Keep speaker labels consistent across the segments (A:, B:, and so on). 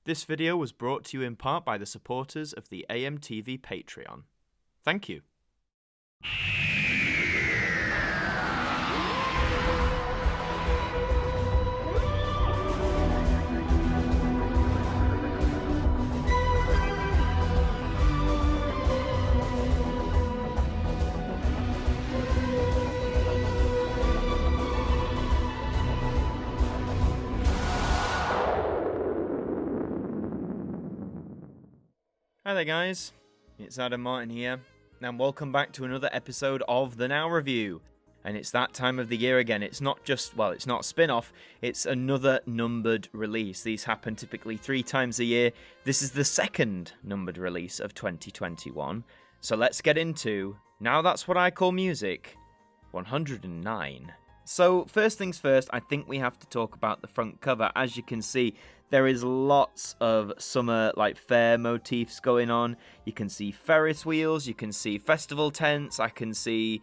A: This video was brought to you in part by the supporters of the AMTV Patreon. Thank you. Hi there guys, it's Adam Martyn here, and welcome back to another episode of the Now Review. And it's that time of the year again. It's not just, well, it's not a spin-off, it's another numbered release. These happen typically 3 times a year. This is the second numbered release of 2021. So let's get into Now That's What I Call Music 109. So first things first, I think we have to talk about the front cover. As you can see, there is lots of summer fair motifs going on. You can see Ferris wheels, you can see festival tents, I can see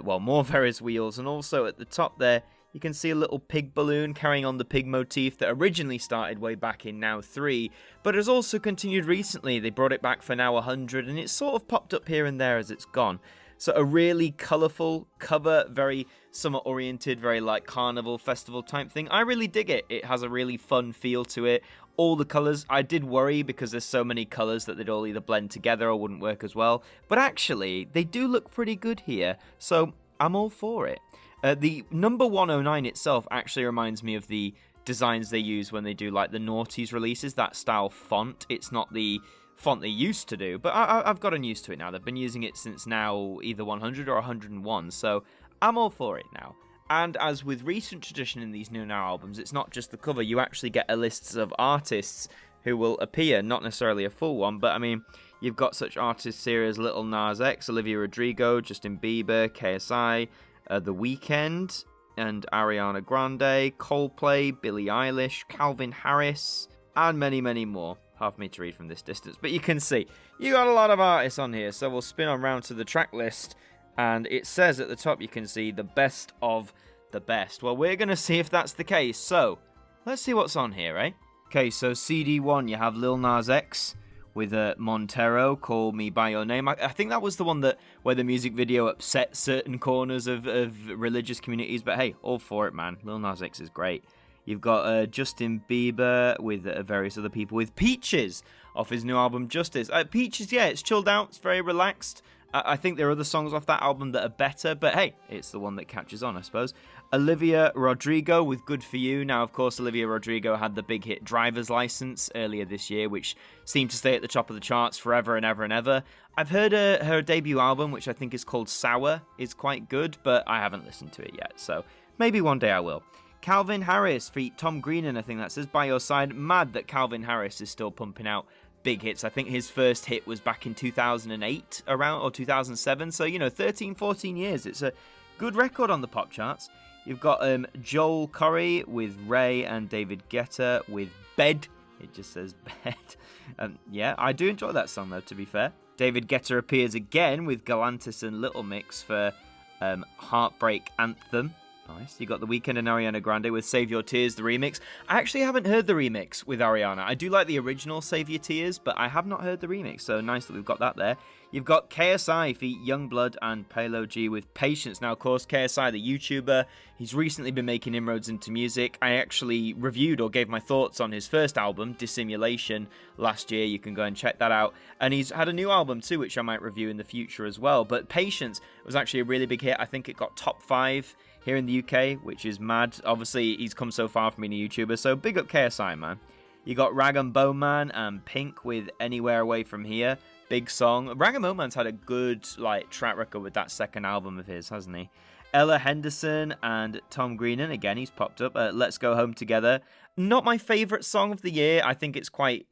A: more Ferris wheels, and also at the top there you can see a little pig balloon carrying on the pig motif that originally started way back in Now 3, but has also continued recently. They brought it back for Now 100 and it's sort of popped up here and there as it's gone. So a really colourful cover, very summer-oriented, very carnival festival type thing. I really dig it. It has a really fun feel to it. All the colours, I did worry because there's so many colours that they'd all either blend together or wouldn't work as well. But actually, they do look pretty good here, so I'm all for it. The number 109 itself actually reminds me of the designs they use when they do the Naughties releases, that style font. It's not the font they used to do, but I've gotten used to it now. They've been using it since now either 100 or 101, so I'm all for it now. And as with recent tradition in these new Now albums, it's not just the cover, you actually get a list of artists who will appear, not necessarily a full one, but I mean, you've got such artists here as Lil Nas X, Olivia Rodrigo, Justin Bieber, KSI, The Weeknd, and Ariana Grande, Coldplay, Billie Eilish, Calvin Harris, and many, many more. Hard for me to read from this distance, but you can see you got a lot of artists on here. So we'll spin on round to the track list, and it says at the top you can see the best of the best. Well, we're gonna see if that's the case, so let's see what's on here, eh? Okay, so CD1, you have Lil Nas X with Montero, Call Me By Your Name. I think that was the one where the music video upset certain corners of religious communities, but hey, all for it, man. Lil Nas X is great. You've got Justin Bieber with various other people with Peaches off his new album Justice. Peaches, yeah, it's chilled out, it's very relaxed. I think there are other songs off that album that are better, but hey, it's the one that catches on, I suppose. Olivia Rodrigo with Good For You. Now, of course, Olivia Rodrigo had the big hit Driver's License earlier this year, which seemed to stay at the top of the charts forever and ever and ever. I've heard her debut album, which I think is called Sour, is quite good, but I haven't listened to it yet, so maybe one day I will. Calvin Harris feat Tom Greenan, I think that says, By Your Side. Mad that Calvin Harris is still pumping out big hits. I think his first hit was back in 2008 around, or 2007, so 13, 14 years. It's a good record on the pop charts. You've got Joel Corry with Ray and David Guetta with Bed. It just says Bed. Yeah, I do enjoy that song though, to be fair. David Guetta appears again with Galantis and Little Mix for Heartbreak Anthem. Nice. You got The Weeknd and Ariana Grande with Save Your Tears, the remix. I actually haven't heard the remix with Ariana. I do like the original Save Your Tears, but I have not heard the remix, so nice that we've got that there. You've got KSI feat Youngblood and Palo G with Patience. Now, of course, KSI, the YouTuber, he's recently been making inroads into music. I actually reviewed or gave my thoughts on his first album, Dissimulation, last year. You can go and check that out. And he's had a new album too, which I might review in the future as well. But Patience was actually a really big hit. I think it got top 5 here in the UK, which is mad. Obviously, he's come so far from being a YouTuber, so big up KSI, man. You got Rag & Bowman and Pink with Anywhere Away From Here. Big song. Rag & Bowman's had a good track record with that second album of his, hasn't he? Ella Henderson and Tom Greenan, again, he's popped up. Let's Go Home Together. Not my favourite song of the year. I think it's quite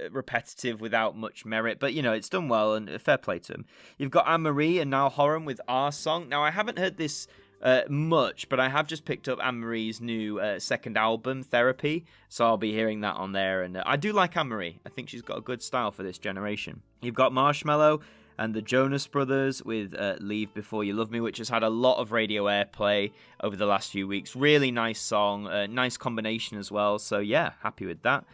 A: repetitive without much merit, but, it's done well, and fair play to him. You've got Anne-Marie and Niall Horan with Our Song. Now, I haven't heard this much, but I have just picked up Anne-Marie's new second album, Therapy, so I'll be hearing that on there, and I do like Anne-Marie. I think she's got a good style for this generation. You've got Marshmello and the Jonas Brothers with Leave Before You Love Me, which has had a lot of radio airplay over the last few weeks. Really nice song, nice combination as well, so yeah, happy with that.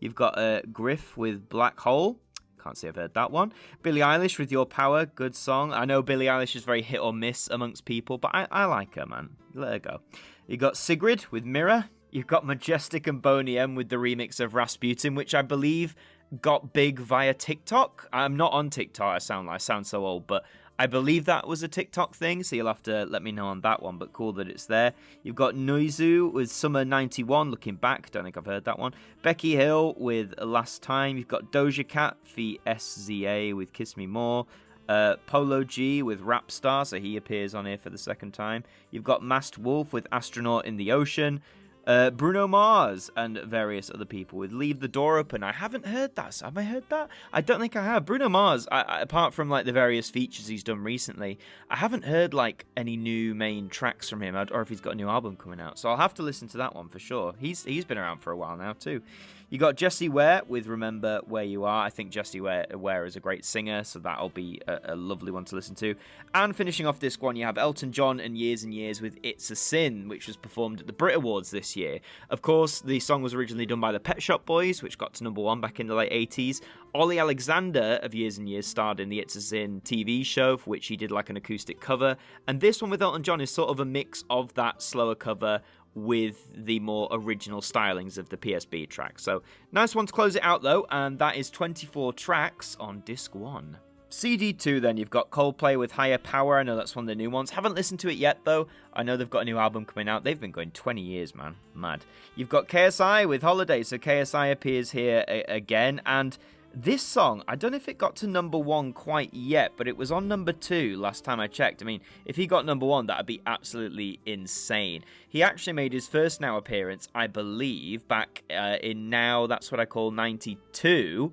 A: You've got Griff with Black Hole. Can't say I've heard that one. Billie Eilish with Your Power, good song. I know Billie Eilish is very hit or miss amongst people, but I like her, man. Let her go. You got Sigrid with Mirror. You've got Majestic and Boney M with the remix of Rasputin, which I believe got big via TikTok. I'm not on TikTok. I sound so old, but I believe that was a TikTok thing, so you'll have to let me know on that one, but cool that it's there. You've got Noizu with Summer 91, looking back, don't think I've heard that one. Becky Hill with Last Time. You've got Doja Cat, VSZA with Kiss Me More. Polo G with Rap Star, so he appears on here for the second time. You've got Masked Wolf with Astronaut in the Ocean. Bruno Mars and various other people with Leave the Door Open. I haven't heard that. Have I heard that? I don't think I have. Bruno Mars, apart from like the various features he's done recently, I haven't heard like any new main tracks from him, or if he's got a new album coming out. So I'll have to listen to that one for sure. He's been around for a while now too. You got Jessie Ware with Remember Where You Are. I think Jessie Ware is a great singer, so that'll be a lovely one to listen to. And finishing off disc one, you have Elton John and Years with It's a Sin, which was performed at the Brit Awards this year. Of course, the song was originally done by the Pet Shop Boys, which got to number one back in the late 80s. Ollie Alexander of Years starred in the It's a Sin TV show, for which he did like an acoustic cover. And this one with Elton John is sort of a mix of that slower cover with the more original stylings of the PSB track. So, nice one to close it out though, and that is 24 tracks on disc 1. CD2 then, you've got Coldplay with Higher Power. I know that's one of the new ones. Haven't listened to it yet though. I know they've got a new album coming out. They've been going 20 years, man. Mad. You've got KSI with Holiday. So KSI appears here again, and this song, I don't know if it got to number 1 quite yet, but it was on number 2 last time I checked. I mean, if he got number 1, that would be absolutely insane. He actually made his first Now appearance, I believe, back in Now, that's what I call 92,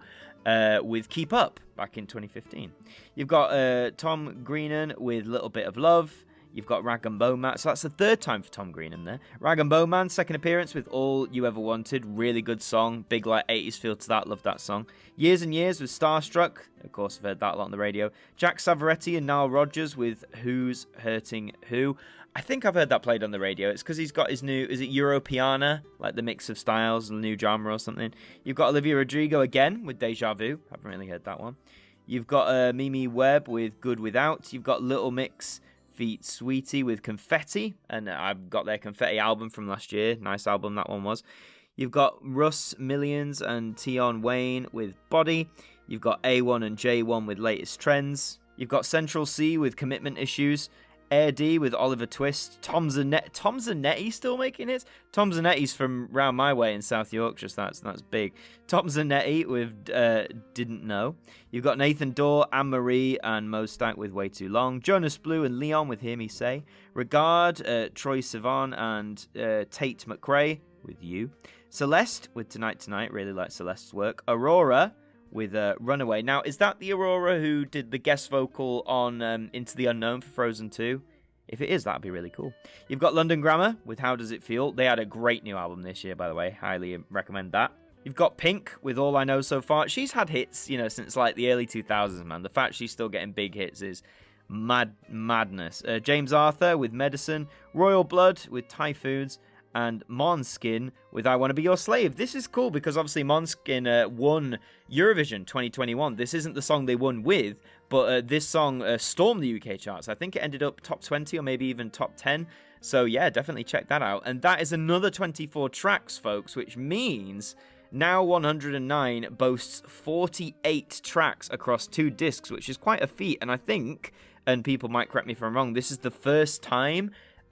A: with Keep Up, back in 2015. You've got Tom Greenan with Little Bit of Love. You've got Rag and Bone Man. So that's the third time for Tom Greenan there. Rag and Bone Man, second appearance with All You Ever Wanted. Really good song. Big like 80s feel to that. Love that song. Years and Years with Starstruck. Of course, I've heard that a lot on the radio. Jack Savaretti and Nile Rodgers with Who's Hurting Who. I think I've heard that played on the radio. It's because he's got his new, is it Europeana? Like the mix of styles and new genre or something. You've got Olivia Rodrigo again with Deja Vu. Haven't really heard that one. You've got Mimi Webb with Good Without. You've got Little Mix feat Sweetie with Confetti, and I've got their Confetti album from last year. Nice album that one was. You've got Russ Millions and Tion Wayne with Body. You've got A1 and J1 with Latest Trends. You've got Central C with Commitment Issues. Air D with Oliver Twist. Tom Zanetti still making hits? Tom Zanetti's from round my way in South Yorkshire, so that's big. Tom Zanetti with Didn't Know. You've got Nathan Dorr, Anne-Marie, and Mo Stack with Way Too Long. Jonas Blue and Leon with Hear Me Say. Regard, Troye Sivan, and Tate McRae with You. Celeste with Tonight, really like Celeste's work. Aurora with Runaway. Now, is that the Aurora who did the guest vocal on Into the Unknown for Frozen 2? If it is, that'd be really cool. You've got London Grammar with How Does It Feel? They had a great new album this year, by the way. Highly recommend that. You've got Pink with All I Know So Far. She's had hits, since like the early 2000s, man. The fact she's still getting big hits is madness. James Arthur with Medicine. Royal Blood with Typhoons. And Måneskin with I Want to Be Your Slave. This is cool because obviously Måneskin won Eurovision 2021. This isn't the song they won with, but this song stormed the UK charts. I think it ended up top 20 or maybe even top 10. So yeah, definitely check that out. And that is another 24 tracks, folks, which means Now 109 boasts 48 tracks across 2 discs, which is quite a feat. And I think, and people might correct me if I'm wrong, this is the first time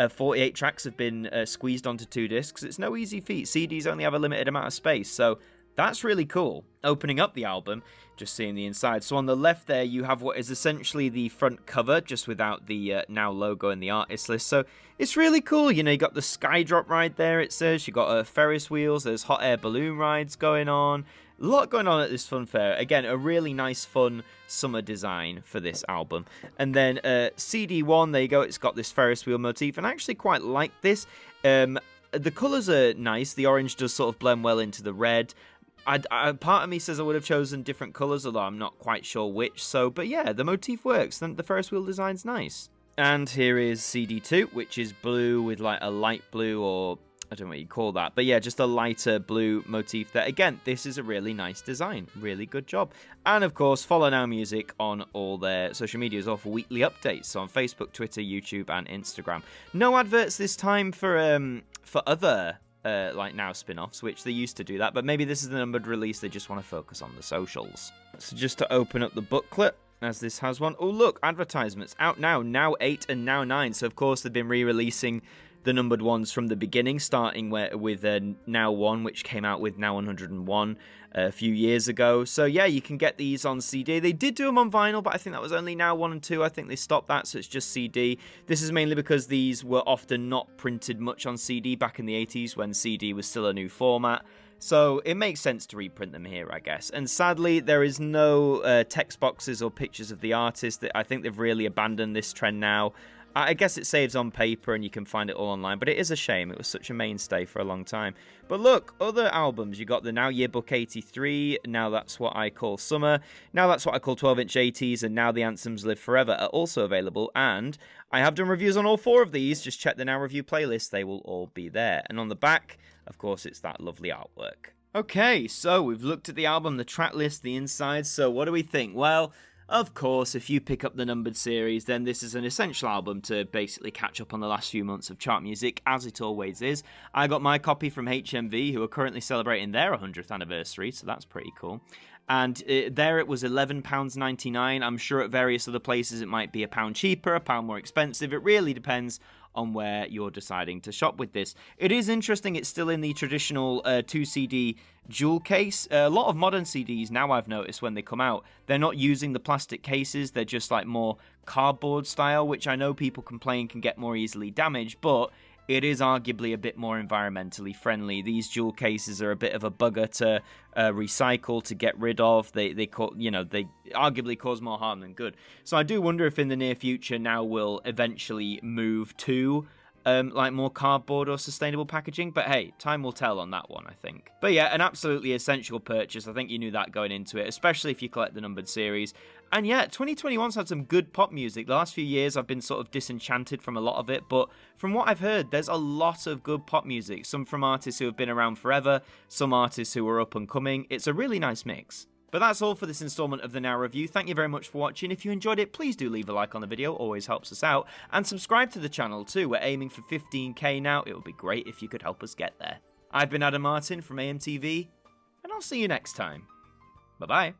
A: 48 tracks have been squeezed onto 2 discs. It's no easy feat. CDs only have a limited amount of space, so that's really cool. Opening up the album, just seeing the inside. So on the left there, you have what is essentially the front cover, just without the Now logo and the artist list. So it's really cool. You got the Skydrop ride there, it says. You got Ferris wheels. There's hot air balloon rides going on. A lot going on at this fun fair. Again, a really nice, fun summer design for this album. And then CD1, there you go. It's got this Ferris wheel motif, and I actually quite like this. The colours are nice. The orange does sort of blend well into the red. Part of me says I would have chosen different colours, although I'm not quite sure which. But yeah, the motif works. Then the Ferris wheel design's nice. And here is CD2, which is blue with like a light blue or I don't know what you call that. But yeah, just a lighter blue motif there. Again, this is a really nice design. Really good job. And of course, follow Now Music on all their social medias or for weekly updates on Facebook, Twitter, YouTube, and Instagram. No adverts this time for other like Now spin-offs, which they used to do that, but maybe this is the numbered release, they just want to focus on the socials. So just to open up the booklet, as this has one. Oh look, advertisements out now, Now 8 and Now 9. So of course they've been re-releasing the numbered ones from the beginning, starting with Now 1, which came out with Now 101 a few years ago. So yeah, you can get these on CD. They did do them on vinyl, but I think that was only Now 1 and 2. I think they stopped that, so it's just CD. This is mainly because these were often not printed much on CD back in the 80s when CD was still a new format. So it makes sense to reprint them here, I guess. And sadly, there is no text boxes or pictures of the artist. I think they've really abandoned this trend now. I guess it saves on paper and you can find it all online, but it is a shame. It was such a mainstay for a long time. But look, other albums. You got the Now Yearbook 83, Now That's What I Call Summer, Now That's What I Call 12-inch 80s, and Now the Anthems Live Forever are also available. And I have done reviews on all 4 of these. Just check the Now Review playlist. They will all be there. And on the back, of course, it's that lovely artwork. Okay, so we've looked at the album, the track list, the inside. So what do we think? Well, of course, if you pick up the numbered series, then this is an essential album to basically catch up on the last few months of chart music, as it always is. I got my copy from HMV, who are currently celebrating their 100th anniversary, so that's pretty cool. And there it was £11.99. I'm sure at various other places it might be £1 cheaper, £1 more expensive. It really depends on where you're deciding to shop with this. It is interesting, it's still in the traditional 2 CD jewel case. A lot of modern CDs now, I've noticed when they come out, they're not using the plastic cases, they're just like more cardboard style, which I know people complain can get more easily damaged, but it is arguably a bit more environmentally friendly. These jewel cases are a bit of a bugger to recycle, to get rid of. They arguably cause more harm than good. So I do wonder if in the near future Now will eventually move to like more cardboard or sustainable packaging, but hey, time will tell on that one, I think. But yeah, an absolutely essential purchase. I think you knew that going into it, especially if you collect the numbered series. And yeah, 2021's had some good pop music. The last few years I've been sort of disenchanted from a lot of it, but from what I've heard, there's a lot of good pop music. Some from artists who have been around forever, some artists who are up and coming. It's a really nice mix. But that's all for this installment of the Now Review. Thank you very much for watching. If you enjoyed it, please do leave a like on the video, always helps us out. And subscribe to the channel too, we're aiming for 15k now. It would be great if you could help us get there. I've been Martyn from AMTV, and I'll see you next time. Bye bye.